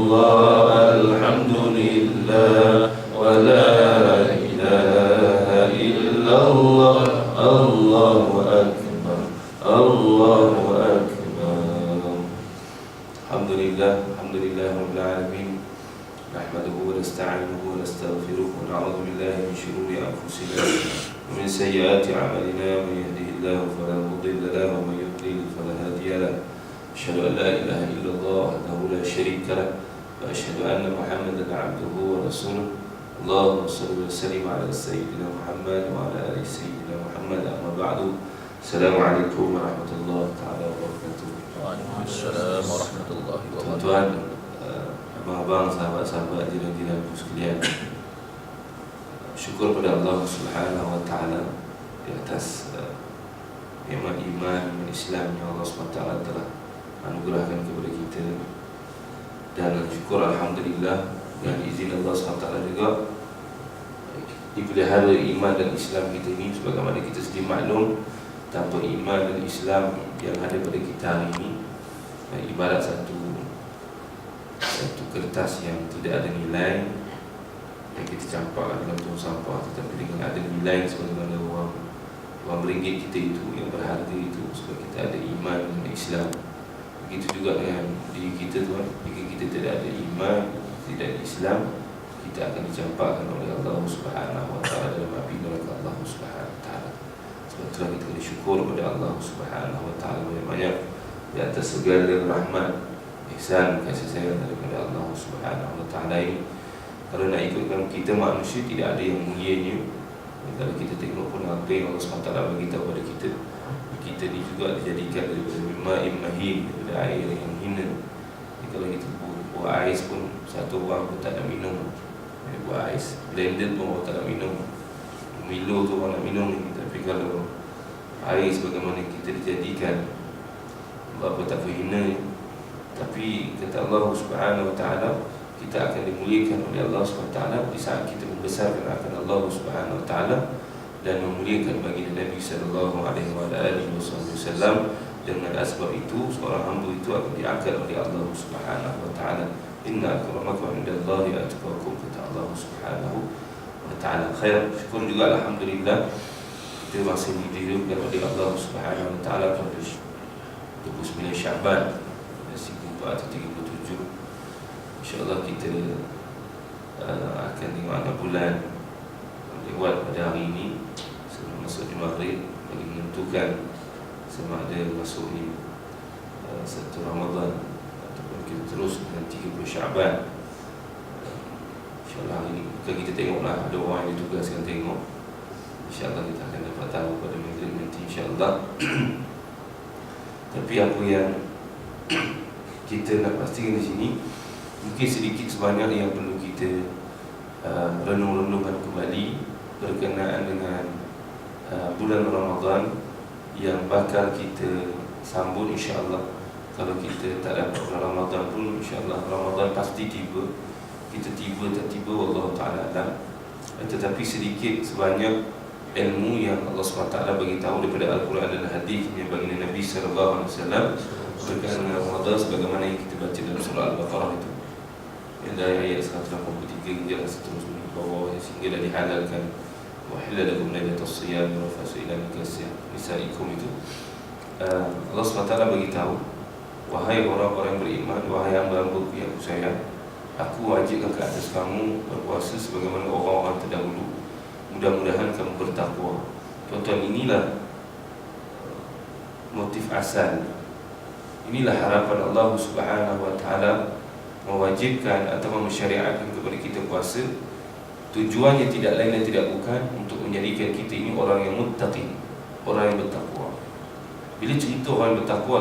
illallah, alhamdulillah, wa la ilaha illallah, Allahu akbar, Allahu akbar. Alhamdulillah, alhamdulillah rabbil alamin. Nahmaduhu wa nasta'inuhu wa nastaghfiruh wa na'udzu billahi min shururi anfusina wa min sayyiati a'malina. Man yahdihillahu fala mudilla lahu wa man yudlil fala hadiya lahu. Asyhadu an la ilaha illallah wahdahu la syarika lahu wa asyhadu anna Muhammadan 'abduhu wa rasuluh. Allahumma shalli wa sallim ala sayyidina Muhammad wa ala ali sayyidina Muhammad. Amma ba'du. Assalamualaikum warahmatullahi taala wabarakatuh. Waalaikumsalam warahmatullahi wabarakatuh. Tuan-tuan, abang-abang, sahabat-sahabat, jiran-jiranku sekalian, syukur pada Allah Subhanahu wa taala di atas nikmat iman Islam yang Allah SWT telah anugerahkan kepada kita. Dan syukur alhamdulillah dengan izin Allah SWT juga dipelihara iman dan Islam kita ini. Sebagaimana kita sedia maklum, tanpa iman dan Islam yang ada pada kita hari ini ibarat satu kertas yang tidak ada nilai yang kita campakkan dalam tong sampah, tetapi dengan ada nilai sebagaimana wang ringgit kita itu yang berharga itu, sebab kita ada iman dan Islam. Begitu juga dengan diri kita, tuan. Jika kita tidak ada iman, tidak ada Islam, kita akan dicampakkan oleh Allah Subhanahu wa taala dalam api neraka Allah Subhanahu wa taala. Sebab itulah kita kena syukur kepada Allah Subhanahu wa taala banyak-banyak di atas segala rahmat, ihsan, kasih sayang daripada Allah Subhanahu wa taala ini. Kalau nak ikutkan kita manusia, tidak ada yang mulianya. Kalau kita tengok pun apa yang Allah SWT bagi tahu kepada kita, kita ni juga dijadikan daripada ma'im mahin, daripada air yang hina. Jadi kalau kita buat ais pun, satu orang pun tak nak minum. Buat ais blended pun orang tak nak minum. Milo tu orang nak minum ni. Tapi kalau air sebagaimana kita dijadikan, apa tak berhina. Tapi kata Allah Subhanahu wa taala, kita akan dimuliakan oleh Allah Subhanahu wa taala di saat kita membesarkan akan Allah Subhanahu wa taala dan memuliakan baginda Nabi sallallahu alaihi wasallam. Dengan asbab itu seorang hamba itu akan diangkat oleh Allah Subhanahu wa taala. Inna akramakum indallahi atqakum, kata Allah Subhanahu wa taala. Khair, syukur juga alhamdulillah kita masih dihidupkan oleh Allah Subhanahu wa taala pada 29 Syaban 1437. InsyaAllah kita akan tengok bulan lewat pada hari ini sebelum masuk di Maghrib, bagi menentukan sama ada masuk di 1 Ramadan ataupun kita terus dengan 30 Syaban. InsyaAllah hari ini kita tengoklah, ada orang yang ditugaskan tengok. InsyaAllah kita akan dapat tahu pada Maghrib nanti, insyaAllah. Tapi apa yang kita nak pastikan di sini, mungkin sedikit sebanyak yang perlu kita renung-renungkan kembali berkenaan dengan bulan Ramadan yang bakal kita sambut, insya-Allah. Kalau kita tak dapat bulan Ramadan pun, insya-Allah Ramadan pasti tiba. Kita tiba tak tiba, wallahu taala alam. Tetapi sedikit sebanyak ilmu yang Allah SWT bagi tahu daripada Al-Quran dan hadis yang baginda Nabi sallallahu alaihi wasallam berkaitan dengan Ramadan, sebagaimana yang kita baca dalam surah Al-Baqarah itu, yang dari ayat 183 hingga seterusnya bawah, sehingga dah dihalalkan wa halal lakum lailatul siyam wa fasu ila nisaikum itu. Allah SWT bagi tahu, wahai orang-orang beriman, wahai hamba-hambaku yang aku sayang, aku wajibkan ke atas kamu berpuasa sebagaimana orang-orang terdahulu. Mudah-mudahan kamu bertakwa. Tuan-tuan, inilah motif asal, inilah harapan Allah Subhanahu wa taala mewajibkan atau mensyariatkan kepada kita puasa. Tujuannya tidak lain dan tidak bukan untuk menjadikan kita ini orang yang muttaqin, orang yang bertakwa. Bila cerita orang yang bertakwa,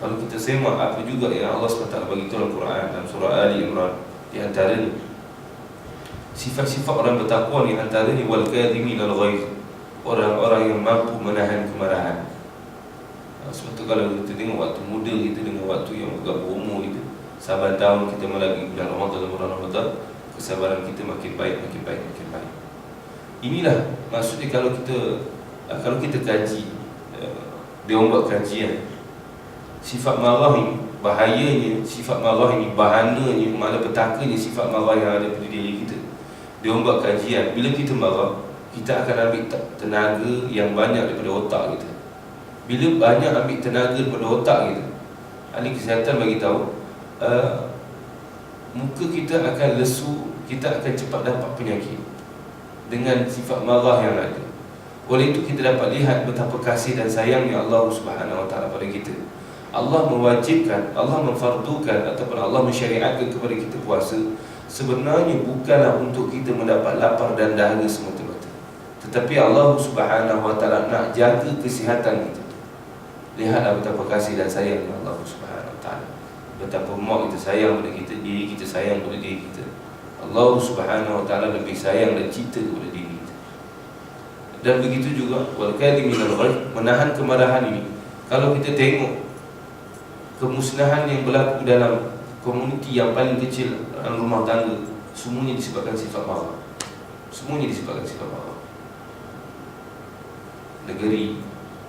kalau kita semak apa juga yang Allah SWT bagi tahu dalam Quran, dalam surah Ali Imran, di antaranya sifat-sifat orang bertakwa ni, antaranya wal kadhimin al ghaiz, orang-orang yang mampu menahan kemarahan. Sebab tu kalau kita tengok waktu muda kita dengan waktu yang agak berumur kita, sabar tahun kita melagi bulan Ramadan, kesabaran kita makin baik. Inilah maksudnya kalau kita kaji, dia buat kajian sifat marah ini, bahayanya sifat marah ini, bahananya, malapetakannya sifat marah yang ada pada diri kita. Dia buat kajian, bila kita marah, kita akan ambil tenaga yang banyak daripada otak kita. Bila banyak ambil tenaga daripada otak kita, ahli kesihatan bagi tahu, muka kita akan lesu, kita akan cepat dapat penyakit dengan sifat marah yang ada. Oleh itu kita dapat lihat betapa kasih dan sayangnya Allah Subhanahu Wa Taala pada kita. Allah mewajibkan, Allah memfardukan ataupun Allah mensyariatkan kepada kita puasa sebenarnya bukanlah untuk kita mendapat lapar dan dahaga semata-mata, tetapi Allah Subhanahu Wa Taala nak jaga kesihatan kita. Lihatlah betapa kasih dan sayangnya Allah Subhanahu Wa Taala. Betapa mak kita sayang pada kita, diri kita sayang pada diri kita. Allah Subhanahu Wa Taala lebih sayang dan cinta kepada diri kita. Dan begitu juga wal kadhiminal ghaidh, menahan kemarahan ini. Kalau kita tengok kemusnahan yang berlaku dalam komuniti yang paling kecil dalam rumah tangga, semuanya disebabkan sifat marah. Semuanya disebabkan sifat marah. Negeri,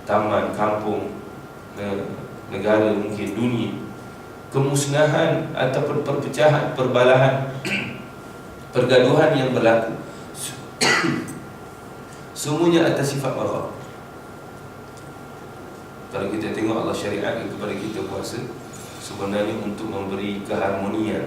taman, kampung, negara, mungkin dunia, kemusnahan ataupun perpecahan, perbalahan, pergaduhan yang berlaku semuanya atas sifat marah. Kalau kita tengok Allah syariatkan kepada kita puasa sebenarnya untuk memberi keharmonian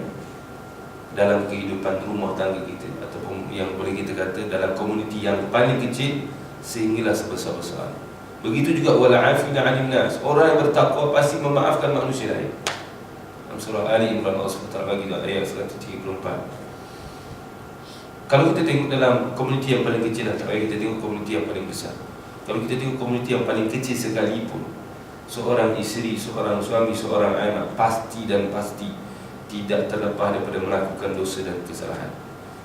dalam kehidupan rumah tangga kita, ataupun yang boleh kita kata dalam komuniti yang paling kecil sehinggalah sebesar-besar. Begitu juga wala afina 'anil nas, orang yang bertakwa pasti memaafkan manusia lain. Dalam surah Ali Imran Allah SWT bagi ayat 134. Kalau kita tengok dalam komuniti yang paling kecil, tak payah kita tengok komuniti yang paling besar. Kalau kita tengok komuniti yang paling kecil sekalipun, seorang isteri, seorang suami, seorang anak pasti dan pasti tidak terlepas daripada melakukan dosa dan kesalahan.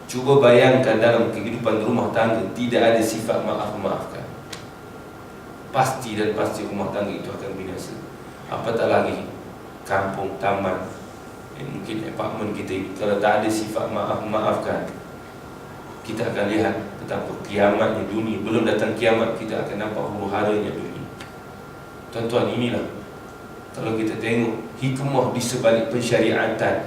Cuba bayangkan dalam kehidupan rumah tangga tidak ada sifat maaf-memaafkan. Pasti dan pasti rumah tangga itu akan binasa. Apatah lagi kampung, taman, mungkin apartmen kita ini, kalau tak ada sifat maaf-memaafkan, kita akan lihat betapa kiamatnya dunia. Belum datang kiamat, kita akan nampak huru-haranya dunia. Tuan-tuan, inilah kalau kita tengok hikmah di sebalik pensyariatan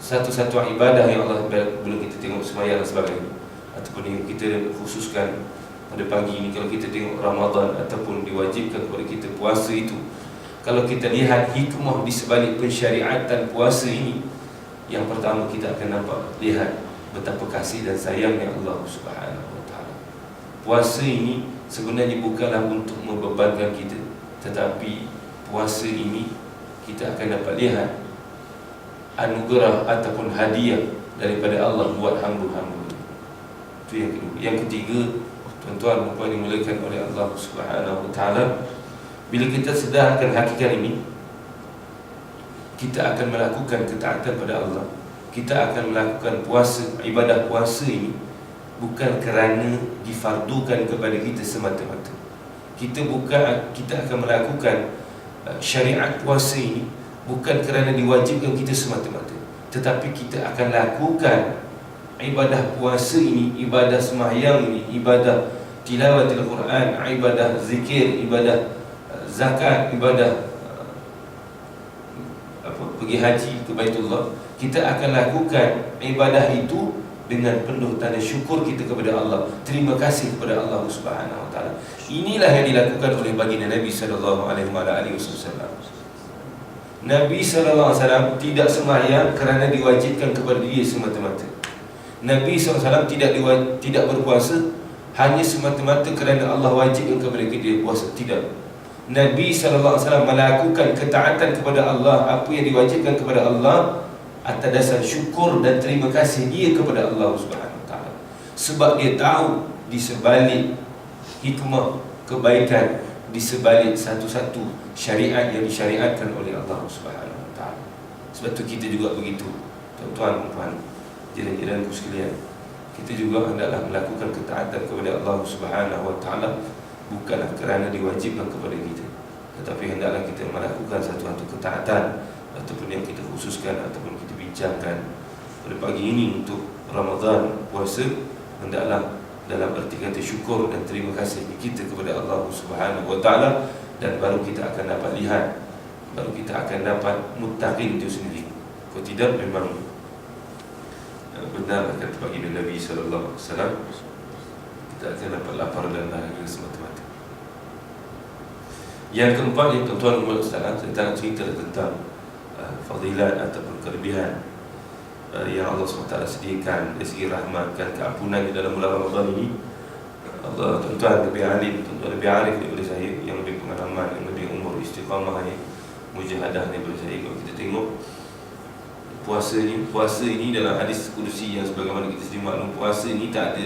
satu-satu ibadah yang Allah belum kita tengok sembahyang dan sebagainya, ataupun yang kita khususkan pada pagi ini, kalau kita tengok Ramadan ataupun diwajibkan kepada kita puasa itu, kalau kita lihat hikmah di sebalik pensyariatan puasa ini, yang pertama kita akan nampak, lihat betapa kasih dan sayangnya Allah Subhanahu Wa Taala. Puasa ini sebenarnya bukanlah untuk membebankan kita, tetapi puasa ini kita akan dapat lihat anugerah ataupun hadiah daripada Allah buat hamba-hamba. Itu yang kedua. Yang ketiga, tuan-tuan dan puan dimuliakan oleh Allah Subhanahu Wa Taala, bila kita sedarkan hakikat ini, kita akan melakukan ketaatan pada Allah. Kita akan melakukan puasa, ibadah puasa ini bukan kerana difardukan kepada kita semata-mata. Kita akan melakukan syariat puasa ini bukan kerana diwajibkan kita semata-mata, tetapi kita akan lakukan ibadah puasa ini, ibadah sembahyang ini, ibadah tilawatul Quran, ibadah zikir, ibadah zakat, ibadah pergi haji ke Baitullah. Kita akan lakukan ibadah itu dengan penuh tanda syukur kita kepada Allah, terima kasih kepada Allah Subhanahu Wa Taala. Inilah yang dilakukan oleh baginda Nabi sallallahu alaihi wasallam. Nabi sallallahu alaihi wasallam tidak sembahyang kerana diwajibkan kepada dia semata-mata. Nabi SAW tidak berpuasa hanya semata-mata kerana Allah wajibkan kepada dia puasa. Tidak. Nabi SAW melakukan ketaatan kepada Allah, apa yang diwajibkan kepada Allah, atas dasar syukur dan terima kasih dia kepada Allah Subhanahu Wa Taala. Sebab dia tahu di sebalik hikmah kebaikan, di sebalik satu-satu syariat yang disyariatkan oleh Allah Subhanahu Wa Taala. Sebab tu kita juga begitu, tuan-tuan dan puan, jiran-jiranku sekalian, kita juga hendaklah melakukan ketaatan kepada Allah Subhanahu Wa Taala bukanlah kerana diwajibkan kepada kita, tetapi hendaklah kita melakukan satu-satu ketaatan ataupun yang kita khususkan ataupun kita bincangkan pada pagi ini untuk Ramadan puasa, hendaklah dalam erti kata syukur dan terima kasih kita kepada Allah Subhanahu Wa Taala, dan baru kita akan dapat lihat baru kita akan dapat muttaqin itu sendiri. Kalau tidak, memang benar akan terbagi Nabi sallallahu alaihi wasallam, kita akan dapat lapar dan dahaga semata-mata. Yang keempat, yang tuan-tuan dan puan-puan, saya nak cerita tentang fadilat ataupun kelebihan yang Allah SWT sediakan dari segi rahmat dan keampunan di dalam bulan Ramadan ini. Allah, tuan-tuan lebih alim, tuan-tuan lebih arif daripada saya, yang lebih pengalaman, yang lebih umur istiqamah, mujahadah daripada saya. Kalau kita tengok puasa ini dalam hadis kudusi yang sebagaimana kita sedia maklum, puasa ini tak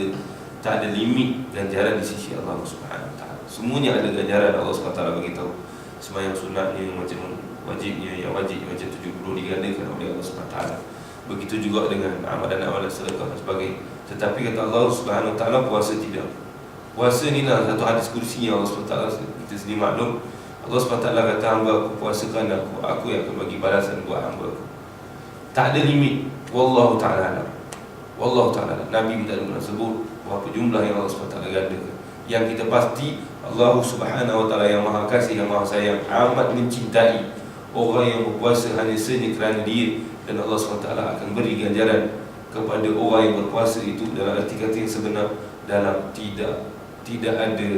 ada limit ganjaran di sisi Allah Subhanahu Wa Taala. Semuanya ada ganjaran. Allah Subhanahu Wa Taala beritahu sembahyang sunatnya macam wajibnya, yang wajib macam 70 digandakan oleh Allah Subhanahu Wa Taala. Begitu juga dengan amalan-amalan sedekah dan sebagainya. Tetapi kata Allah Subhanahu Wa Taala, puasa tidak. Puasa ni lah satu hadis kursi yang Allah Subhanahu Wa Taala kita sedia maklum. Allah Subhanahu Wa Taala kata, hamba aku puasakan aku yang akan bagi balasan buat hamba aku. Tak ada limit. Wallahu ta'ala alam. Wallahu ta'ala alam. Nabi tidak pernah sebut berapa jumlah yang Allah SWT gandakan. Yang kita pasti, Allah Subhanahu Wa Taala yang maha kasih, yang maha sayang, amat mencintai orang yang berpuasa hanya sahaja kerana dia. Dan Allah SWT akan beri ganjaran kepada orang yang berpuasa itu dalam arti kata yang sebenar, dalam tidak ada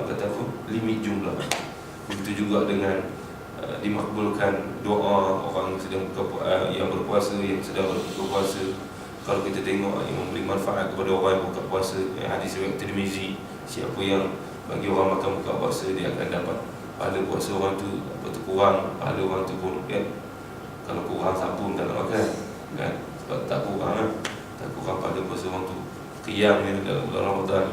kata apa, limit jumlah. Begitu juga dengan dimakbulkan doa orang yang berpuasa, yang sedang berpuasa. Kalau kita tengok yang memberi manfaat kepada orang yang buka puasa, hadis riwayat Tirmizi, siapa yang bagi orang makan buka puasa, dia akan dapat pahala puasa orang tu. Apa tu kurang, pahala orang tu pun kan. Kalau kurang sabun tak nak makan kan, sebab tak kurang pahala puasa orang tu. Qiyam ni dalam bulan Ramadan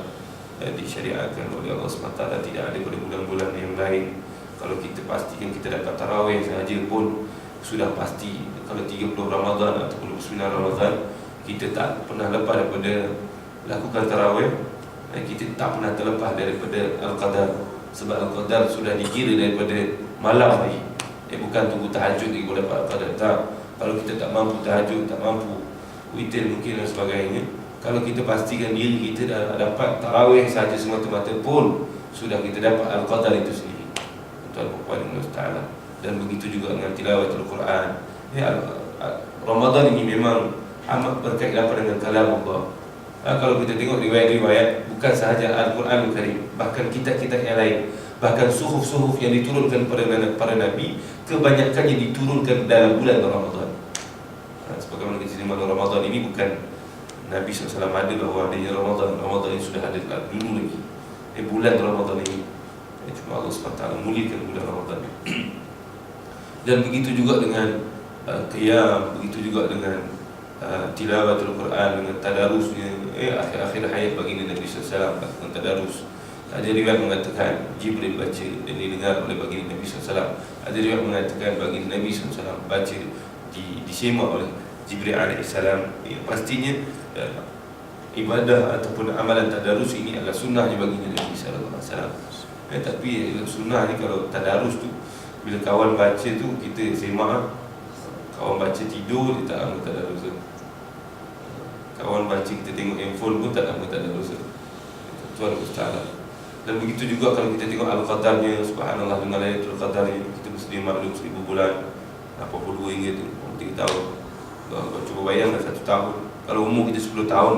disyariatkan oleh Allah SWT, tidak ada pada bulan-bulan yang lain. Kalau kita pastikan kita dapat tarawih sahaja pun sudah pasti. Kalau 30 Ramadan ataupun 29 Ramadan, kita tak pernah lepas daripada lakukan tarawih, dan kita tak pernah terlepas daripada Al-Qadar. Sebab Al-Qadar sudah dikira daripada malam lagi. Bukan tunggu tahajud lagi boleh dapat Al-Qadar. Tak. Kalau kita tak mampu tahajud, tak mampu witir mungkin dan sebagainya, kalau kita pastikan diri kita dah dapat tarawih sahaja semata-mata pun sudah kita dapat Al-Qadar itu sendiri. Tuan-tuan dan puan-puan. Dan begitu juga dengan tilawatul Quran. Ramadan ini memang amat berkaitan dengan kalam Allah. Kalau kita tengok riwayat-riwayat, bukan sahaja Al-Quran Al-Karim, bahkan kitab-kitab yang lain, bahkan suhuf-suhuf yang diturunkan kepada para Nabi, kebanyakannya diturunkan dalam bulan Ramadan. Sebagaimana kita tengok Ramadan ini bukan Nabi SAW ada bahawa adanya Ramadan ini sudah ada dulu lagi. Bulan Ramadan ini cuma Allah SWT muliakan bulan Ramadan. Dan begitu juga dengan qiyam, begitu juga dengan tilawatul Quran, dengan tadarusnya. Akhir-akhir hayat baginda Nabi SAW dengan tadarus. Ada riwayat mengatakan Jibril baca dan didengar oleh baginda Nabi SAW. Ada riwayat mengatakan baginda Nabi SAW baca disemak oleh Jibril AS. Pastinya ibadah ataupun amalan tadarus ini adalah sunnahnya baginda Nabi SAW. Tapi sunnah ni kalau tadarus tu, bila kawan baca tu kita semak, kawan baca tidur dia tak lama tadarus. Kawan baca kita tengok handphone pun tak lama tadarus. Tuan Ustaz. Dan begitu juga kalau kita tengok Al-Qadarnya, subhanallah, dengan Lailatul Qadarnya, kita bersedia maklum 1000 bulan, 82 ringgit tu, 3 tahun. Cuba bayangkan 1 tahun. Kalau umur kita 10 tahun,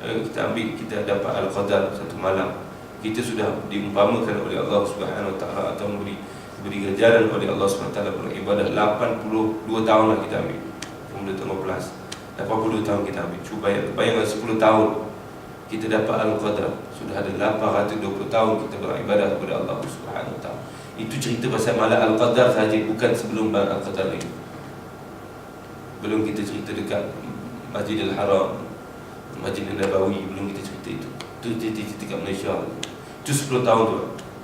kita ambil, kita dapat Al-Qadar 1 malam. Kita sudah diumpamakan oleh Allah Subhanahu Wa Taala atau beri ganjaran oleh Allah Subhanahu Wa Taala beribadah 82 tahun lah kita ambil. Kemudian tengok plus 82 tahun kita ambil. Cuba bayangkan 10 tahun kita dapat Al-Qadar. Sudah ada 820 tahun kita beribadah kepada Allah Subhanahu Wa Taala. Itu cerita pasal malam Al-Qadar saja, bukan sebelum malam Al-Qadar lagi. Belum kita cerita dekat Masjidil Haram, Masjidil Nabawi, belum kita cerita itu. Itu cerita kat Malaysia. Itu 10 tahun tu.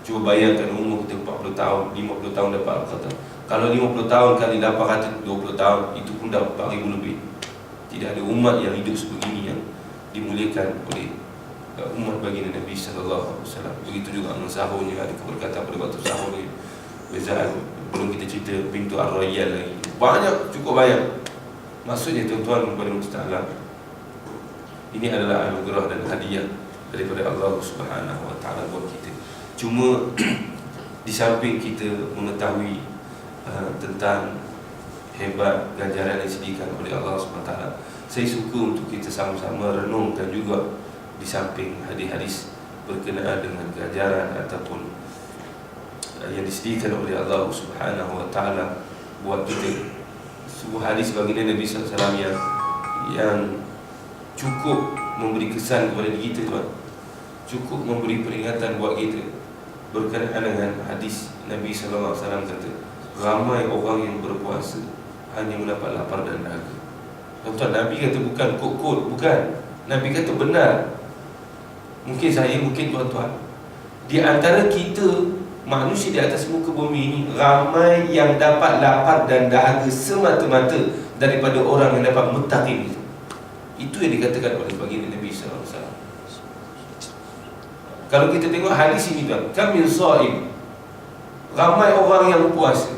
Cuba bayangkan umur kita 40 tahun, 50 tahun dapat Al-Qadar. Kalau 50 tahun kali 820 tahun, itu pun dah 4,000 lebih. Tidak ada umat yang hidup sebegini yang dimuliakan oleh umat baginda Nabi sallallahu alaihi wasallam. Begitu juga dengan sahurnya, ada keberkatan pada waktu sahur ni. Bezaan, belum kita cerita pintu Ar-Rayyan lagi. Banyak, cukup banyak. Maksudnya tuan-tuan kepada Musta'ala, ini adalah anugerah dan hadiah daripada Allah Subhanahu Wa Taala buat kita. Cuma di samping kita mengetahui tentang hebat ganjaran yang disediakan oleh Allah SWT. Saya suka untuk kita sama-sama renungkan juga di samping hadis-hadis berkenaan dengan ganjaran ataupun yang disediakan oleh Allah Subhanahu Wa Taala buat kita. Sebuah hadis baginda Nabi SAW yang cukup memberi kesan kepada diri kita, tuan. Cukup memberi peringatan buat kita berkenaan dengan hadis Nabi SAW kata, ramai orang yang berpuasa hanya mendapat lapar dan dahaga. Tuan-tuan, Nabi kata bukan kod-kod, bukan. Nabi kata benar. Mungkin saya, mungkin tuan-tuan, di antara kita manusia di atas muka bumi ini, ramai yang dapat lapar dan dahaga semata-mata daripada orang yang dapat muttaqin itu. Itu yang dikatakan oleh baginda Nabi SAW. Kalau kita tengok hadis ini, tuan, kam min shaim, ramai orang yang puasa.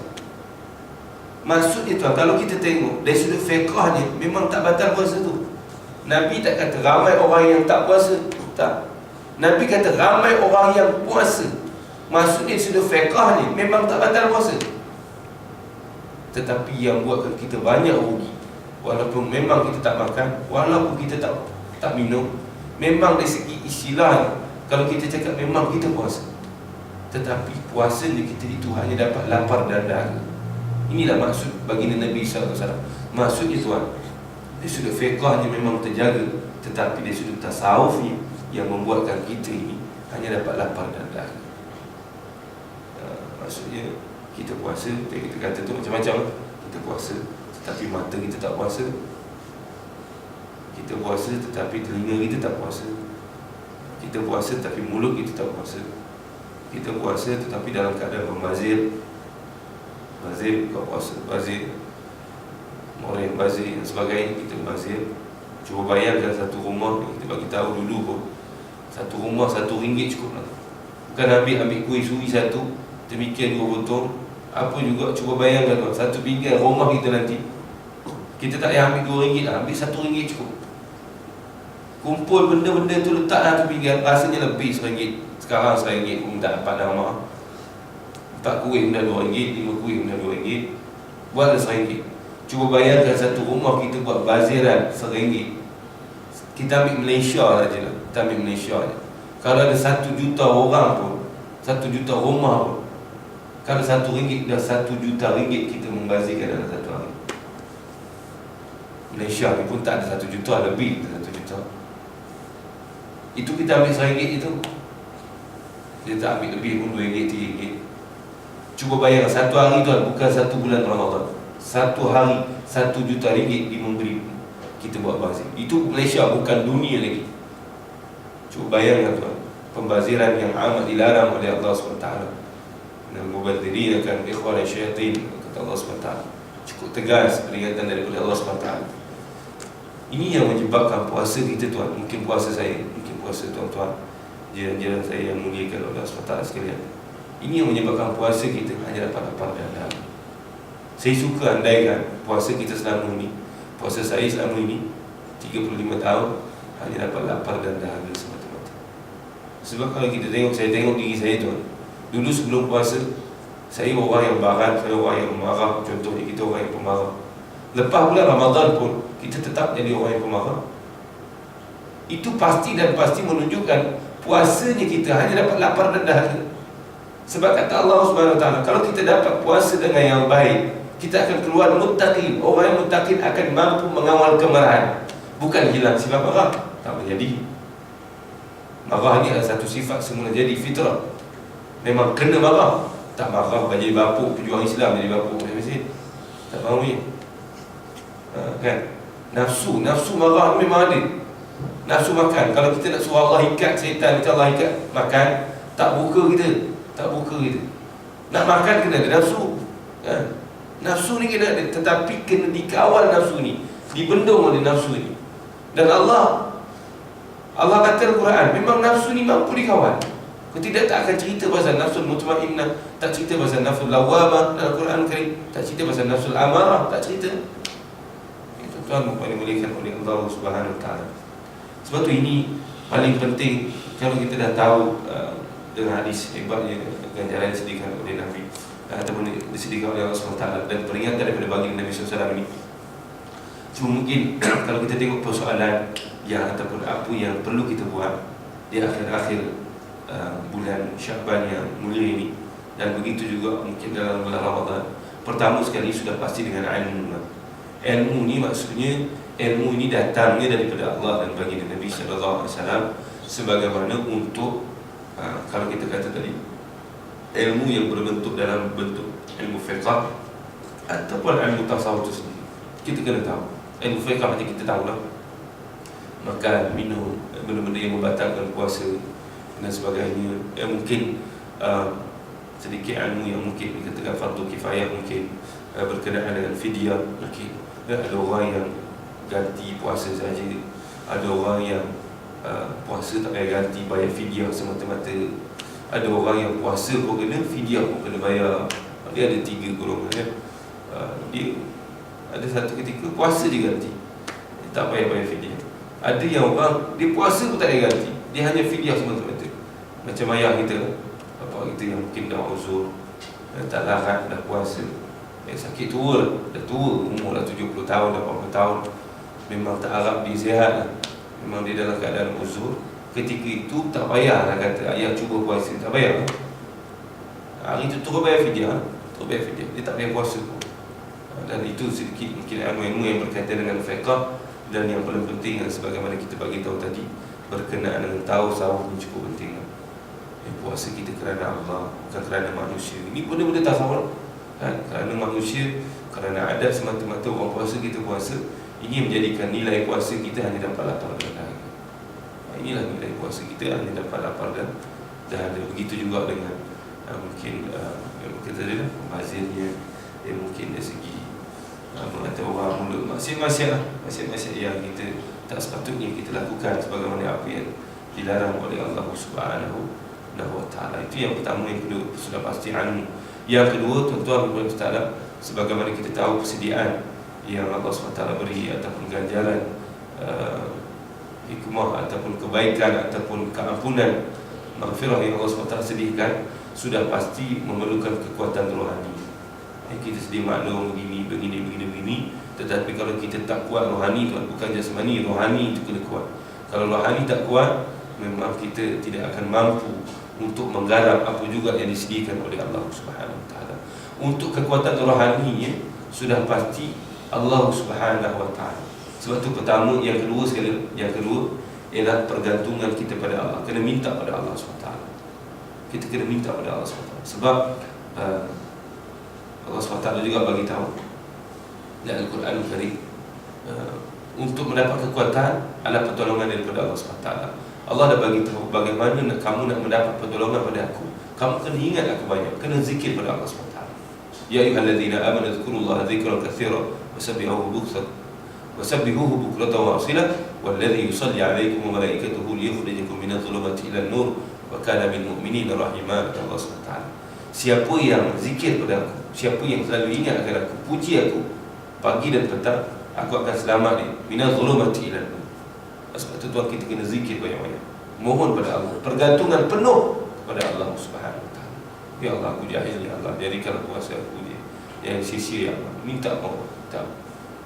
Maksudnya, tuan, kalau kita tengok dari sudut fiqh ni, memang tak batal puasa tu. Nabi tak kata ramai orang yang tak puasa, tak. Nabi kata ramai orang yang puasa. Maksudnya sudut fiqh ni memang tak batal puasa. Tetapi yang buatkan kita banyak rugi, walaupun memang kita tak makan, walaupun kita tak minum, memang dari segi istilah, kalau kita cakap memang kita puasa, tetapi puasanya kita itu hanya dapat lapar dan dahaga. Inilah maksud baginda Nabi SAW. Maksudnya, tuan, dari sudut fiqhnya memang terjaga, tetapi dari sudut tasawufnya yang membuatkan kita ini hanya dapat lapar dan dahaga. Maksudnya kita puasa, kita kata tu macam-macam. Kita puasa tetapi mata kita tak puasa. Kita puasa tetapi telinga kita tak puasa. Kita puasa tetapi mulut kita tak puasa. Kita puasa tetapi dalam keadaan membazir. Bazir, kau puasa bazir, moreng bazir dan sebagainya, kita bazir. Cuba bayangkan satu rumah, kita bagi tahu dulu pun, satu rumah RM1 cukup lah. Bukan ambil kuih suri satu, demikian 2 potong. Apa juga, cuba bayangkan tuan, satu pinggan rumah kita nanti, kita tak payah ambil RM2 lah, ambil RM1 cukup. Kumpul benda-benda tu letak dalam tu pinggan, rasanya lebih RM1. Sekarang RM1 pun tak dapat nama. 4 kuih benda RM2, 5 kuih benda RM2, buatlah RM1. Cuba bayangkan satu rumah kita buat baziran RM1. Kita ambil Malaysia saja lah. Kita ambil Malaysia saja. Kalau ada 1 juta orang pun, 1 juta rumah pun, kalau RM1 dah RM1 juta kita membazirkan dalam satu hari. Malaysia ni pun tak ada 1 juta, lebih 1 juta. Itu kita ambil RM1 itu, kita tak ambil lebih pun RM2, RM3. Cuba bayangkan satu hari, tuan, bukan satu bulan Ramadan, satu hari RM1 juta memberi kita buat bazir. Itu Malaysia, bukan dunia lagi. Cuba bayangkan, tuan, pembaziran yang amat dilarang oleh Allah SWT. Dan mubadzirina kan ikhwan syaitan, kata Allah SWT. Cukup tegas peringatan daripada Allah SWT. Ini yang menyebabkan puasa kita, tuan. Mungkin puasa saya, mungkin puasa tuan-tuan, jiran-jiran saya yang muliakan oleh Allah SWT sekalian. Ini yang menyebabkan puasa kita hanya dapat lapar dan dahaga. Saya suka andaikan puasa kita selama ini, puasa saya selama ini 35 tahun, hanya dapat lapar dan dahaga semata-mata. Sebab kalau kita tengok, saya tengok diri saya, tuan, dulu sebelum puasa, saya orang yang barat, saya orang yang pemarah. Contohnya kita orang yang pemarah. Lepas bulan Ramadan pun, kita tetap jadi orang yang pemarah. Itu pasti dan pasti menunjukkan puasanya kita hanya dapat lapar dan dahaga. Sebab kata Allah SWT, kalau kita dapat puasa dengan yang baik, kita akan keluar muttaqin. Orang yang muttaqin akan mampu mengawal kemarahan, bukan hilang sifat marah. Tak menjadi. Marah ni adalah satu sifat semula jadi fitrah. Memang kena marah. Tak marah jadi bapuk, pejuang Islam jadi bapuk masjid. Tak faham ni? Kan? Nafsu marah memang ada. Nafsu makan. Kalau kita nak suruh Allah ikat syaitan, kita Allah ikat makan, tak buka kita. Nak makan kena ada nafsu, kan? Nafsu ni kena ada, tetapi kena dikawal nafsu ni, dibendung oleh nafsu ni. Dan Allah kata dalam Quran, memang nafsu ni mampu dikawal. Kau tak akan cerita pasal nafsul mutmainnah, tak cerita pasal nafsul lawamah dalam Quran Karim, tak cerita pasal nafsul amarah, tak cerita. Itu Tuhan yang dimuliakan oleh Allah Subhanahu Wa Taala. Sebab tu ini paling penting. Kalau kita dah tahu dengan hadis hebatnya ganjaran yang disediakan oleh Nabi, ataupun disediakan oleh Allah SWT dan peringatan daripada baginda Nabi SAW ini. Cuma mungkin kalau kita tengok persoalan yang ataupun apa yang perlu kita buat di akhir-akhir bulan Syaban yang mulia ini, dan begitu juga mungkin dalam bulan Ramadan. Pertama sekali sudah pasti dengan ilmu. Ilmu ni maksudnya ilmu ini datangnya daripada Allah dan baginda Nabi SAW, sebagaimana untuk kalau kita kata tadi ilmu yang berbentuk dalam bentuk ilmu fiqh ataupun ilmu tasawuf itu sendiri. Kita kena tahu ilmu fiqh macam kita tahu lah, makan, minum, benda-benda yang membatalkan puasa dan sebagainya. Mungkin sedikit ilmu yang mungkin dikatakan fardu kifayah, mungkin berkenaan dengan fidyah. Mungkin ada orang yang ganti puasa saja, ada orang yang puasa tak payah ganti, bayar fidyah semata-mata. Ada orang yang puasa pun kena, fidyah pun kena bayar. Dia ada 3 golongan kan. Dia ada satu ketika puasa dia ganti, dia tak payah bayar fidyah. Ada yang orang dia puasa pun tak payah ganti, dia hanya fidyah semata-mata. Macam ayah kita, bapak kita yang mungkin dah uzur, tak larat dah puasa, sakit tua, dah tua, umur dah 70 tahun, dah 40 tahun, memang tak harap dia sihat lah. Memang dia dalam keadaan uzur. Ketika itu tak payahlah kata ayah cuba puasa, tak payah. Hari itu terus bayar fidyah, terus bayar fidyah, dia tak payah puasa pun. Dan itu sedikit mungkin ilmu-ilmu yang berkaitan dengan fiqh. Dan yang paling penting, sebagaimana kita bagi tahu tadi, berkenaan dengan tahu sahur ini cukup penting. Puasa kita kerana Allah, bukan kerana manusia. Ini benda-benda tasawuf kan? Kerana manusia, kerana adat semata-mata orang puasa, kita puasa. Ini menjadikan nilai puasa kita hanya dapat lapar dan dahaga. Inilah nilai puasa kita, hanya dapat lapar dan dahaga. Begitu juga dengan mungkin kita tadi lah, mazirnya, mungkin dari segi mengata orang mulut maksiat yang kita tak sepatutnya kita lakukan, sebagaimana apa yang dilarang oleh Allah Subhanahu wa Ta'ala. Itu yang pertama. Yang kedua, sudah pasti ilmu. Yang kedua, tuan-tuan dan puan, sebagaimana kita tahu persediaan yang Allah SWT beri, ataupun ganjaran hikmah, ataupun kebaikan, ataupun keampunan, maghfirah yang Allah SWT sediakan, sudah pasti memerlukan kekuatan rohani. Kita sedia maklum begini. Tetapi kalau kita tak kuat rohani, bukan jasmani, rohani itu kena kuat. Kalau rohani tak kuat, memang kita tidak akan mampu untuk menggarap apa juga yang disediakan oleh Allah Subhanahu wa Ta'ala. Untuk kekuatan rohaninya sudah pasti Allah Subhanahu wa Ta'ala. Sebab itu pertama, yang kedua ialah pergantungan kita pada Allah. Kena minta pada Allah SWT. Kita kena minta pada Allah SWT. Sebab Allah SWT juga bagi tahu dalam Al-Quran Al-Karim, untuk mendapat kekuatan adalah pertolongan daripada Allah SWT. Allah dah bagi tahu bagaimana kamu nak mendapat pertolongan pada aku. Kamu kena ingat aku banyak, kena zikir pada Allah SWT. Ya ayyuhallazina amanu dzkurullaha dzikran katsiran wasabbihuhu bukratan wa asila walladzi yusalli 'alaikum wa malaikatuhu liyukhrijakum minadh dhulumati ilan nur wa kana bil mu'minina rahima. Allah SWT. Siapa yang zikir pada aku, siapa yang selalu ingat akan aku, puji aku pagi dan petang, aku akan selamat di minadh dhulumati ilan nur. Sebab itu tuan, kita kena zikir banyak-banyak, mohon pada Allah, pergantungan penuh pada Allah Subhanahu wa Ta'ala. Ya Allah, aku jahil, ya Allah, jadikan puasa aku yang sia-sia, ya Allah. Minta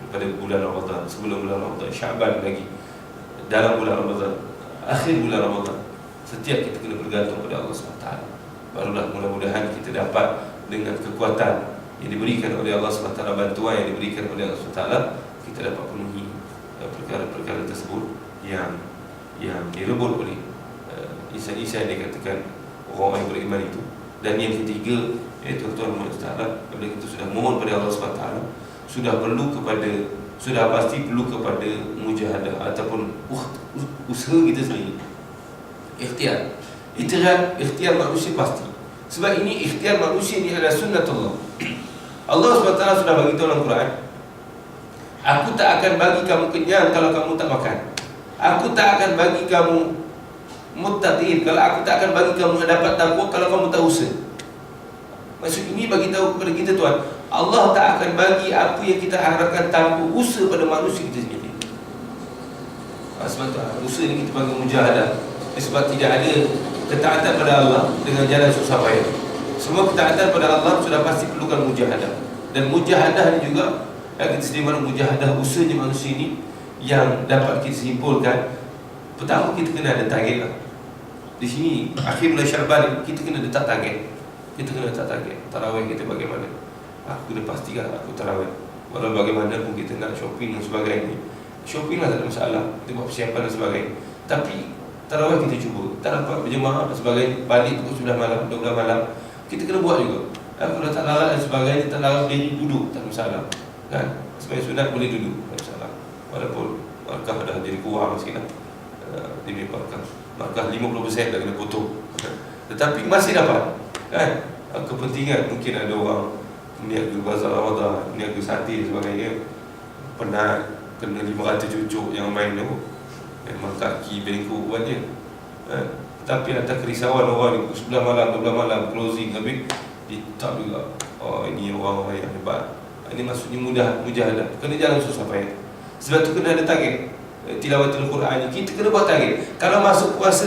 pada bulan Ramadan, sebelum bulan Ramadan, Syaban lagi, dalam bulan Ramadan, akhir bulan Ramadan, setiap kita kena bergantung pada Allah SWT. Barulah mudah-mudahan kita dapat dengan kekuatan yang diberikan oleh Allah SWT, bantuan yang diberikan oleh Allah SWT, kita dapat penuhi perkara-perkara tersebut yang direbut oleh insan-insan yang dikatakan orang yang beriman itu. Dan yang ketiga, tuan-tuan dan puan, bila kita sudah mohon pada Allah SWT, sudah pasti perlu kepada mujahadah ataupun usaha kita sendiri, ikhtiar. Ikhtiar manusia pasti. Sebab ini ikhtiar manusia ni adalah sunnatullah. Allah SWT sudah bagi tahu dalam Quran, aku tak akan bagi kamu kenyang kalau kamu tak makan. Aku tak akan bagi kamu muttaqin, kalau aku tak akan bagi kamu dapat takwa kalau kamu tak usaha. Maksud ini bagi tahu kepada kita, tuan, Allah tak akan bagi apa yang kita harapkan tanpa usaha pada manusia kita sendiri. Sebab tu usaha ni kita bagi mujahadah. Sebab tidak ada ketaatan pada Allah dengan jalan susah payah. Semua ketaatan pada Allah sudah pasti perlukan mujahadah. Dan mujahadah ini juga kita sedih mana mujahadah usahanya manusia ini yang dapat kita simpulkan. Pertama kita kena ada target lah. Di sini akhir bulan Syaban kita kena letak target. Kita kena letak target. Tarawih kita bagaimana? Aku kena pastikan aku tarawih. Walau bagaimanapun kita nak shopping dan sebagainya. Shopping lah tak ada masalah. Kita buat persiapan dan sebagainya. Tapi tarawih kita cuba. Tak dapat berjemaah dan sebagainya. Balik pukul 9 malam, 12 malam. Kita kena buat juga. Kalau tak larat dan sebagainya, tak larat boleh duduk, tak ada masalah. Kan? Sebagai sunat boleh duduk, tak ada masalah. Walaupun markah dah jadi kurang sikit lah. Demi markah 50% dah kena potong. Tetapi masih dapat. Kan? Kepentingan mungkin ada orang niaga bazar Ramadan, niaga sate dan sebagainya. Penat, kena 500 cucuk yang main tu. Memang kaki bengkok buat dia. Tapi ada kerisauan orang ni 11 malam, 12 malam closing habis dia tak juga. Oh ini orang yang hebat. Ini maksudnya mujahadah. Kena jalan susah payah. Sebab tu kena ada target. Tilawatul Quran ni kita kena buat target. Kalau masuk puasa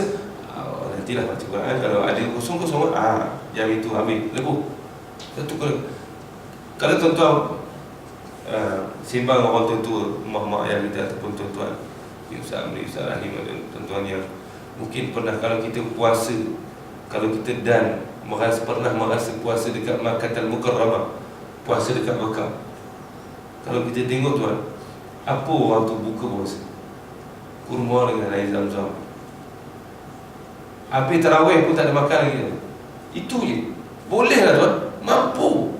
nantilah baca Quran. Kalau ada kosong-kosong yang itu habis lebuh. Satu kalau tuan-tuan sembang orang tua-tua, mak-mak yang kita ataupun tuan-tuan Ustaz Amri, Ustaz Rahim dan tuan-tuan yang mungkin pernah kalau kita puasa, kalau kita dan pernah merasa puasa dekat Makkahul Mukarramah, puasa dekat Makkah. Kalau kita tengok tuan, apa orang tu buka puasa? Kurma dengan air Zam-Zam. Habis tarawih pun tak ada makan lagi. Itu je. Boleh lah tuan, mampu.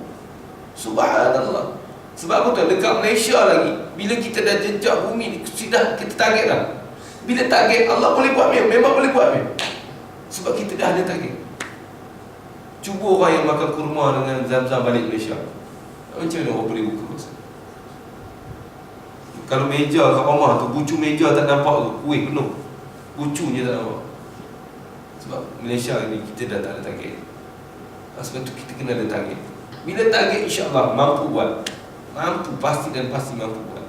Subhanallah. Sebab apa tuan? Dekat Malaysia lagi, bila kita dah jejak bumi ni, sudah kita target lah. Bila target, Allah boleh buat memang boleh buat sebab kita dah ada target. Cuba orang yang makan kurma dengan Zam-Zam balik Malaysia, macam mana orang boleh buka puasa? Kalau meja kat rumah tu, bucu meja tak nampak tu, kuih penuh, bucunya tak nampak. Sebab Malaysia ni kita dah tak ada target. Sebab tu kita kena ada target. Bila target, insya-Allah mampu buat. Mampu, pasti dan pasti mampu buat.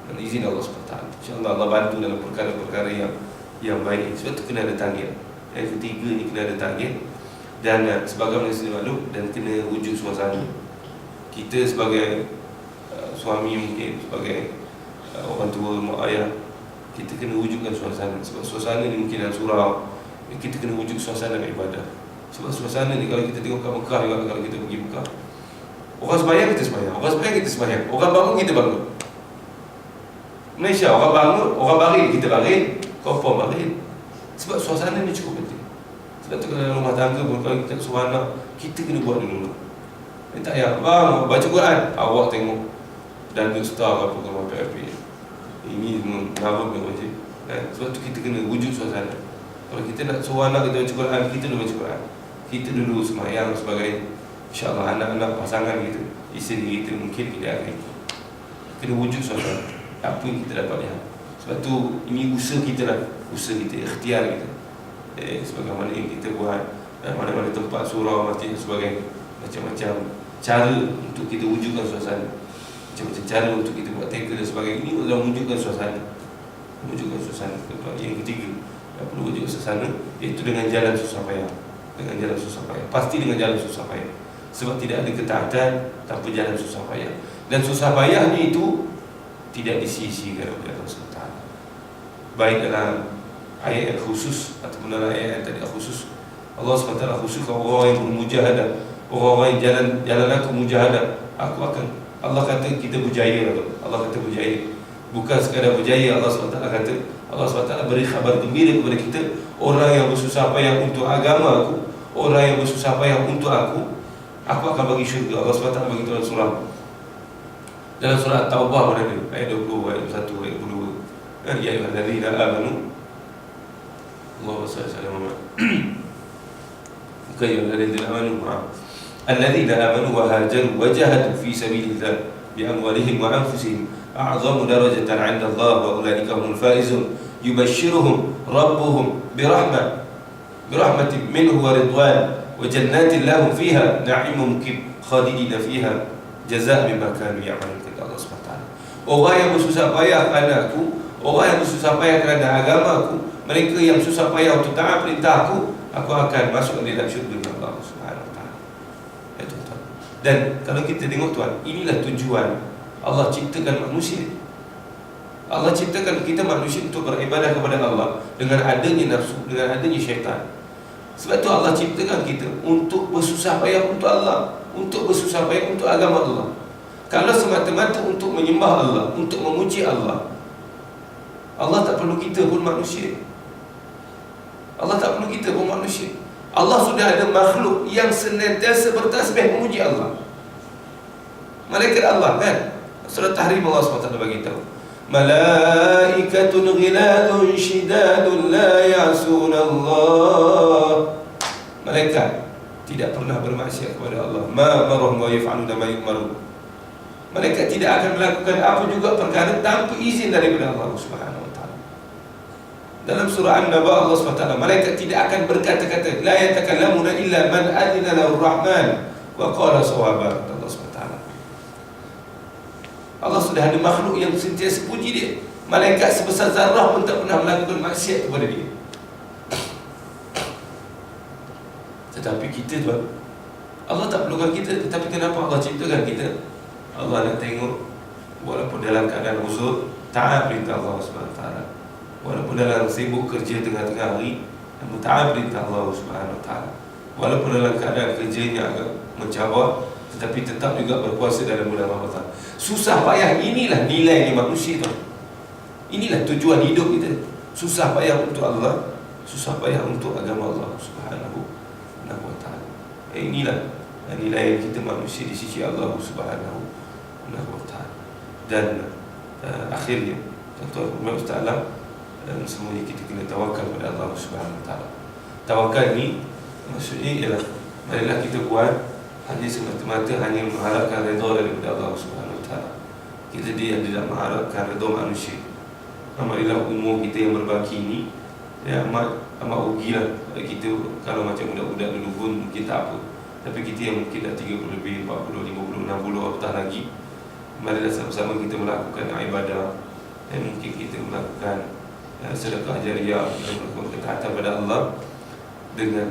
Dan izin Allah SWT. InsyaAllah Allah bantu dalam perkara-perkara yang baik. Sebab tu kena ada target. Yang ketiga ni kena ada target. Dan sebagaimana sedia maklum, dan kena wujud suasana. Kita sebagai suami mungkin, sebagai orang tua, mak ayah, kita kena wujudkan suasana. Sebab suasana ni mungkin dalam surau, kita kena wujud suasana ibadah. Sebab suasana ni kalau kita tengok kat Mekah juga, kalau kita pergi Mekah, orang sembahyang kita sembahyang, orang sembahyang kita sembahyang, orang bangun kita bangun. Malaysia orang bangun, orang baring kita baring, confirm baring. Sebab suasana ni cukup penting. Sebab tu kalau rumah tangga pun, kalau kita suruh anak, kita kena buat dulu. Dia tak payah, bang baca Quran, awak tengok dan star apa kalau PAP. Ini mengarut dengan wajib. Sebab tu kita kena wujud suasana. Kalau kita nak suruh anak kita baca Quran, kita dulu baca Quran. Kita dulu sembahyang sebagai InsyaAllah anak-anak pasangan kita, isteri kita, mungkin kita akan kena wujud suasana. Apa yang kita dapat lihat. Sebab tu ini usaha kita lah, usaha kita, ikhtiar kita. Sebagaimana yang kita buat, mana-mana tempat surau, masjid dan sebagainya. Macam-macam cara untuk kita wujudkan suasana. Macam-macam cara untuk kita buat teka dan sebagainya. Ini adalah wujudkan suasana. Wujudkan suasana. Yang ketiga, yang perlu wujud suasana, iaitu dengan jalan susah payah. Dengan jalan susah payah. Pasti dengan jalan susah payah. Sebab tidak ada ketaatan tanpa jalan susah payah. Dan susah payahnya itu tidak disia-siakan oleh Allah SWT. Baik dalam ayat yang khusus ataupun dalam ayat yang tidak khusus, Allah SWT khusus orang yang bermujahadah, orang-orang yang jalan aku mujahadah. Allah kata kita berjaya. Allah kata berjaya. Bukan sekadar berjaya. Allah SWT beri khabar gembira kepada kita, orang yang bersusah payah untuk agama aku, orang yang bersusah payah untuk aku akan bagi syurga. Allah SWT bagi dalam surah, dalam surah Taubah pun ada ayat 20, ayat 21, ayat 22. Ya ayyuhallazina amanu, Allahumma shalli ala Muhammad. Ya ayyuhallazina amanu, allazina amanu wa hajaru wa jahadu fi sabilillah bi amwalihim wa anfusihim a'zamu darajatan 'inda Allah wa ulaika humul faizun. Yubashshiruhum rabbuhum birahmatin minhu wa ridwan wa jannatin lahum fiha na'imun muqim khalidina fiha jazaa' bima kanu ya'malun. Kata Allah SWT, orang yang bersusah payah kerana aku, orang yang bersusah payah kerana agamaku, mereka yang susah payah untuk taat perintah aku akan masuk ke dalam syurga Allah SWT. Dan kalau kita tengok tuan, inilah tujuan Allah ciptakan manusia. Allah ciptakan kita manusia untuk beribadah kepada Allah dengan adanya nafsu, dengan adanya syaitan. Sebab tu Allah ciptakan kita untuk bersusah payah untuk Allah, untuk bersusah payah untuk agama Allah. Kalau semata-mata untuk menyembah Allah, untuk memuji Allah, Allah tak perlu kita pun manusia. Allah tak perlu kita pun manusia. Allah sudah ada makhluk yang senantiasa bertasbih memuji Allah. Malaikat Allah kan? Surah Tahrim Allah SWT bagi tahu, malaikatun ghiladun shidadun la ya'sun Allah. Malaikat tidak pernah bermaksiat kepada Allah. Ma marhum wa yaf'aluna ma yu'marun. Malaikat tidak akan melakukan apa juga perkara tanpa izin daripada Allah Subhanahu wa taala. Dalam surah An-Naba Allah SWT, malaikat tidak akan berkata-kata, la yatakallamuna illa man adina lahu rahman wa qala sawaba. Allah SWT, Allah sudah ada makhluk yang sentiasa puji dia. Malaikat sebesar zarah pun tak pernah melakukan maksiat kepada dia. Tetapi kita tuan, Allah tak perlukan kita. Tetapi kenapa Allah ciptakan kita? Allah nak tengok, walaupun dalam keadaan uzur, taat perintah Allah SWT. Walaupun dalam sibuk kerja tengah-tengah hari, namun taat perintah Allah SWT. Walaupun dalam keadaan kerjanya agak mencabar, tetapi tetap juga berpuasa dalam bulan Ramadan. Susah payah, inilah nilainya manusia tuan. Inilah tujuan hidup kita. Susah payah untuk Allah, susah payah untuk agama Allah Subhanahu wa ta'ala. Inilah nilai kita manusia di sisi Allah Subhanahu wa ta'ala. Dan akhirnya tuan-tuan Ustaz Alam, semuanya kita kena tawakal pada Allah Subhanahu wa ta'ala. Tawakal ni maksudnya ialah, marilah kita buat hanya semata-mata hanya mengharapkan redha daripada Allah Subhanahu wa ta'ala. Kita tidak mengharapkan redha manusia. Alhamdulillah umur kita yang berbaki ni amat rugilah kita. Kalau macam budak-budak dulu pun mungkin tak apa, tapi kita yang mungkin dah 30 lebih, 40, 50, 60 apatah lagi, marilah sama-sama kita melakukan ibadah. Dan mungkin kita melakukan sedekah jariah, kita melakukan ketaatan pada Allah dengan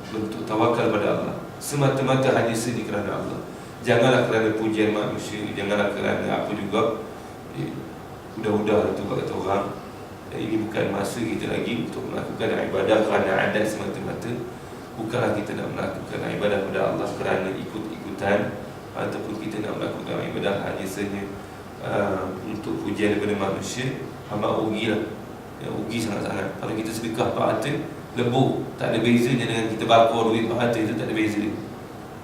bentuk tawakal pada Allah, semata-mata hanya seni kerana Allah. Janganlah kerana pujian manusia, janganlah kerana apa juga udah-udah itu kata orang. Ini bukan masa kita lagi untuk melakukan ibadah kerana adat semata-mata. Bukanlah kita nak melakukan ibadah kepada Allah kerana ikut-ikutan, ataupun kita nak melakukan ibadah hanya saja untuk pujian daripada manusia. Amat rugilah, rugi sangat-sangat. Kalau kita sedekah Pak Harta, lebur, tak ada bezanya dengan kita bakar duit Pak Harta, itu tak ada beza dia.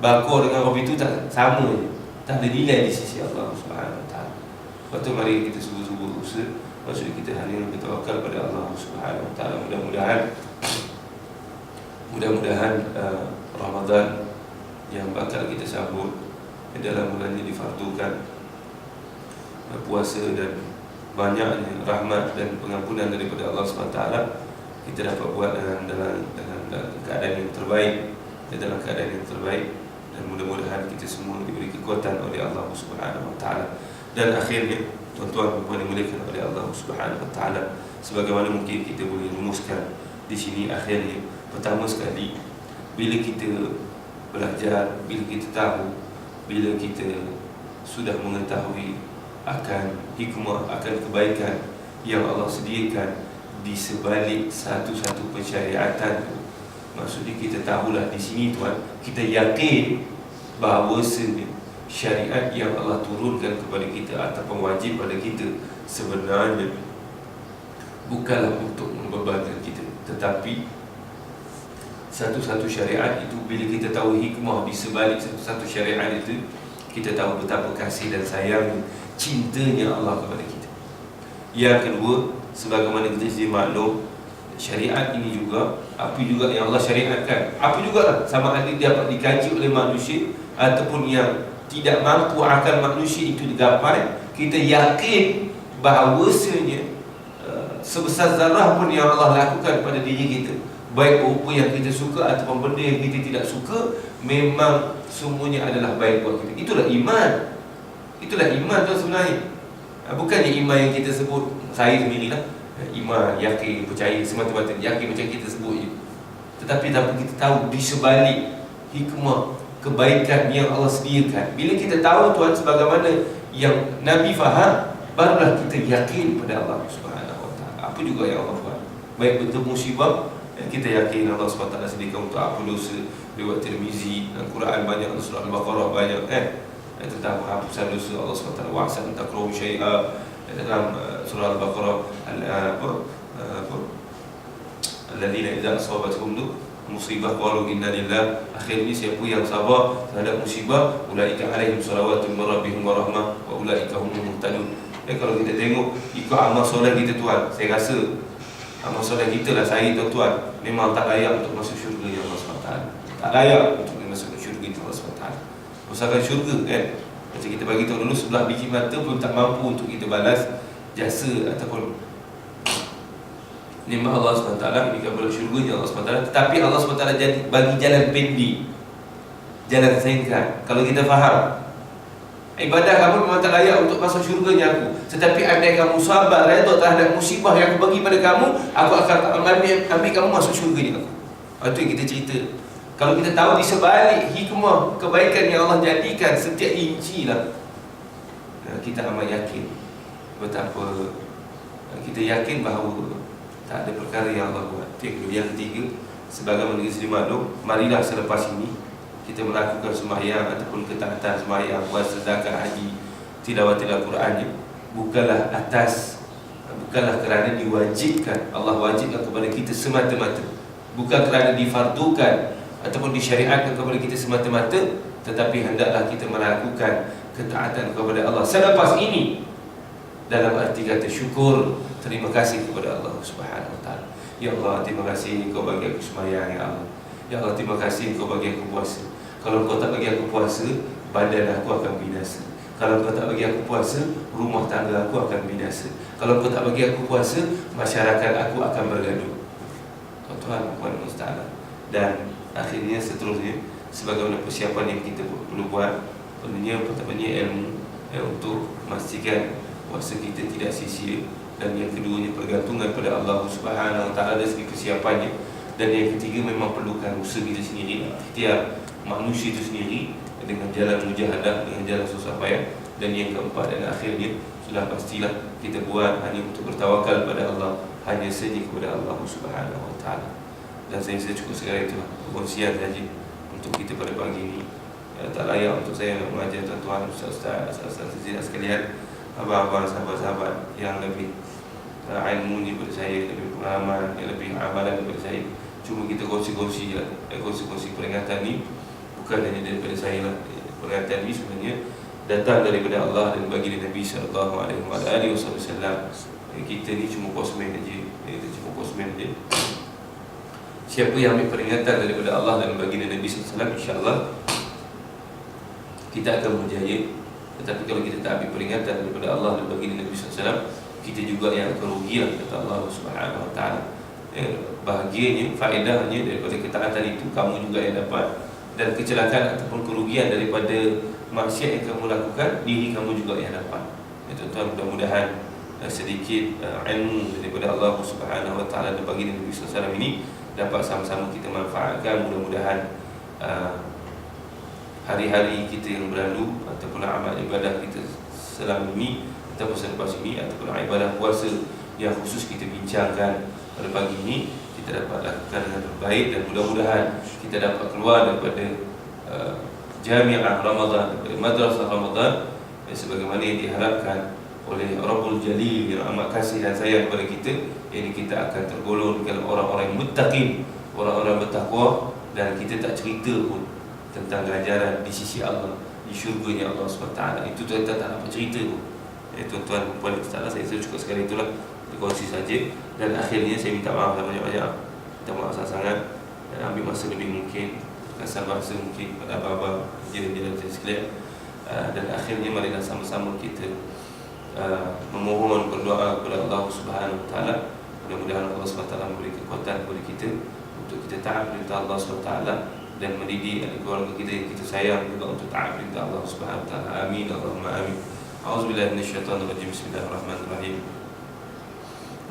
Bakar dengan orang itu tak sama je, tak ada nilai di sisi Allah Subhanahu wa ta'ala. Lepas tu mari kita subuh-subuh usaha. Maksudnya kita hanya bertawakal pada Allah Subhanahu wa ta'ala. Mudah-mudahan Ramadan yang bakal kita sambut dalam bulan ini difardukan puasa dan banyaknya rahmat dan pengampunan daripada Allah SWT, kita dapat buat dalam keadaan yang terbaik, dalam keadaan yang terbaik. Dan mudah-mudahan kita semua diberi kekuatan oleh Allah Subhanahu wa ta'ala. Dan akhirnya tuan-tuan dan puan dimuliakan oleh Allah Subhanahu wa ta'ala, sebagaimana mungkin kita boleh rumuskan di sini, akhirnya pertama sekali, bila kita belajar, bila kita tahu, bila kita sudah mengetahui akan hikmah, akan kebaikan yang Allah sediakan di sebalik satu-satu pensyariatan itu, maksudnya kita tahulah di sini tuan, kita yakin bahawa syariat yang Allah turunkan kepada kita ataupun wajib pada kita sebenarnya bukanlah untuk membebankan kita, tetapi satu-satu syariat itu, bila kita tahu hikmah di sebalik satu-satu syariat itu, kita tahu betapa kasih dan sayang, cintanya Allah kepada kita. Yang kedua, sebagaimana kita sedia maklum, syariat ini juga, apa juga yang Allah syariatkan, apa juga lah, sama ada dapat dikaji oleh manusia ataupun yang tidak mampu akal manusia itu digapai, kita yakin bahawasanya sebesar zarah pun yang Allah lakukan pada diri kita, baik rupa yang kita suka ataupun benda yang kita tidak suka, memang semuanya adalah baik buat kita. Itulah iman. Itulah iman tu sebenarnya. Bukannya iman yang kita sebut, saya sendirilah iman, yakin, percaya, semata-mata yakin macam kita sebut je. Tetapi kita tahu di sebalik hikmah, kebaikan yang Allah sediakan. Bila kita tahu Tuhan sebagaimana yang Nabi faham, barulah kita yakin pada Allah Subhanahu Wa Taala. Apa juga yang Allah buat, baik betul musibah, kita yakin Allah SWT sediakan untuk apa dosa. Lewat Tirmizi, Al-Quran banyak, surah Al-Baqarah banyak tentang penghapusan dosa Allah SWT. Wa'asa an takrahu syai'a, dalam surah Al-Baqarah alladzina idza asabatuhum musibah qalu inna lillah. Akhirnya siapa yang sabar terhadap musibah, ulaika alaihim salawatun min rabbihim wa rahmah wa ulaika humul muhtadun. Kalau kita tengok ikut amal soleh kita tuan, saya rasa amal soleh kita lah, saya tuan-tuan memang tak layak untuk masuk syurga ya Allah SWT. Tak layak untuk masuk syurga ya Allah SWT. Usahakan syurga kan. Macam kita bagi tahu dulu, sebelah biji mata pun tak mampu untuk kita balas jasa ataupun nikmat Allah SWT. Ini kepada syurga ya Allah SWT. Tetapi Allah SWT jadi bagi jalan pendek, jalan singkat. Kalau kita faham ibadah kamu memang tak layak untuk masuk syurganya aku, tetapi andai kamu sabar redha terhadap musibah yang aku bagi pada kamu, aku akan ambil kamu masuk syurganya aku. Itu yang kita cerita. Kalau kita tahu di sebalik hikmah kebaikan yang Allah jadikan setiap inci lah, kita amat yakin betapa kita yakin bahawa tak ada perkara yang Allah buat. Yang ketiga, sebagaimana kita sedia maklum, marilah selepas ini kita melakukan sembahyang ataupun ketaatan sembahyang, puasa, zakat, haji, tilawatil Al-Quran, bukanlah kerana diwajibkan, Allah wajibkan kepada kita semata-mata, bukan kerana difardukan ataupun disyariatkan kepada kita semata-mata, tetapi hendaklah kita melakukan ketaatan kepada Allah selepas ini dalam arti kata syukur, terima kasih kepada Allah Subhanahu Wa Taala. Ya Allah, terima kasih Kau bagi aku sembahyang ya Allah. Ya Allah, terima kasih Kau bagi aku puasa. Kalau Kau tak bagi aku puasa, badan aku akan binasa. Kalau Kau tak bagi aku puasa, rumah tangga aku akan binasa. Kalau Kau tak bagi aku puasa, masyarakat aku akan bergaduh. Tuan-tuan, Puan Ustaz. Dan akhirnya seterusnya, sebagaimana persiapan yang kita perlu buat, perlunya pertamanya ilmu untuk memastikan puasa kita tidak sia-sia, dan yang keduanya pergantungan pada Allah Subhanahu Wa Taala dari segi persiapannya, dan yang ketiga memang perlukan usaha kita sendiri, ikhtiar manusia itu sendiri dengan jalan mujahadah, dengan jalan susah payah. Dan yang keempat dan akhirnya, sudah pastilah kita buat hanya untuk bertawakal pada Allah, hanya saja kepada Allah Subhanahu Wa Taala. Dan saya cukup sekali itulah perkongsian saja untuk kita pada pagi ini. Tak layak untuk saya mengajar tuan-tuan, ustaz-ustaz sekalian, abang-abang, sahabat-sahabat yang lebih ilmu daripada saya, lebih pengalaman, yang lebih amalan daripada saya. Cuma kita kongsi-kongsi peringatan ni bukan hanya daripada saya lah. Peringatan ni sebenarnya datang daripada Allah dan baginda Nabi SAW. Kita ni cuma kosmen aja. Siapa yang ambil peringatan daripada Allah dan baginda Nabi SAW, insya-Allah kita akan berjaya. Tetapi kalau kita tak ambil peringatan daripada Allah dan baginda Nabi SAW, kita juga yang akan rugi lah, kata Allah Subhanahu Wa Taala. Bahagianya, faedahnya daripada ketaatan itu kamu juga yang dapat, dan kecelakaan ataupun kerugian daripada maksiat yang kamu lakukan, diri kamu juga yang dapat. Tuan-tuan, mudah-mudahan sedikit ilmu daripada Allah Subhanahu Wa Taala dan baginda Nabi SAW ini dapat sama-sama kita manfaatkan. Mudah-mudahan hari-hari kita yang berlalu ataupun amal ibadah kita selama ini ataupun selepas ini, ataupun ibadah puasa yang khusus kita bincangkan pada pagi ini, kita dapat lakukan dengan terbaik. Dan mudah-mudahan kita dapat keluar daripada Jami'ah Ramadan, daripada Madrasah Ramadan, sebagaimana yang diharapkan oleh Rabbul Jalil yang amat kasih dan sayang kepada kita. Ini kita akan tergolong dalam orang-orang yang muttaqin, orang-orang bertakwa, dan kita tak cerita pun tentang ganjaran di sisi Allah, di syurganya Allah SWT. Itu kita tak dapat cerita pun. Tuan-tuan, puan Ustaz, saya cukup sekali itulah dikongsi saja. Dan akhirnya saya minta maaf banyak-banyak, minta maaf sangat-sangat, dan ambil masa lebih mungkin, kasar bahasa mungkin pada abang-abang jiran-jiran saya sekalian. Dan akhirnya marilah sama-sama kita memohon, berdoa kepada Allah Subhanahu Wa Taala. Mudah-mudahan Allah SWT memberi kekuatan kepada kita untuk kita taat perintah Allah SWT dan mendidik keluarga kita yang kita sayang juga untuk taat perintah Allah Subhanahu Wa Taala. Amin, Allahumma amin. A'udzubillahi minasyaitonir rajim. Bismillahirrahmanirrahim.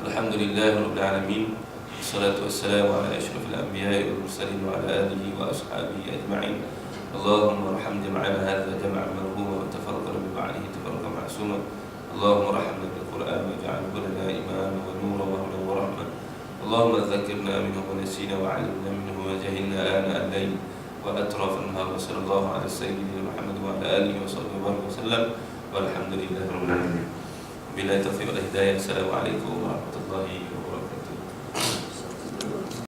Alhamdulillahirabbil alamin. Wassalatu wassalamu ala asyrafil anbiya'i wal mursalin wa ala alihi wa ashabihi ajma'in. اللهم ارحم جمعنا هذا جمعا مرحوما وتفرقنا من بعده تفرقا معصوما. اللهم ارحمنا بالقرآن واجعله لنا إماما ونورا وهدى ورحمة. اللهم ذكرنا منه ونسينا وعلمنا منه وجهلنا آناء الليل وأطراف النهار. وصلى الله على سيدنا محمد وعلى آله وصحبه وسلم والحمد لله رب العالمين. Bila taufiq wal hidayah. Assalamualaikum warahmatullahi wabarakatuh.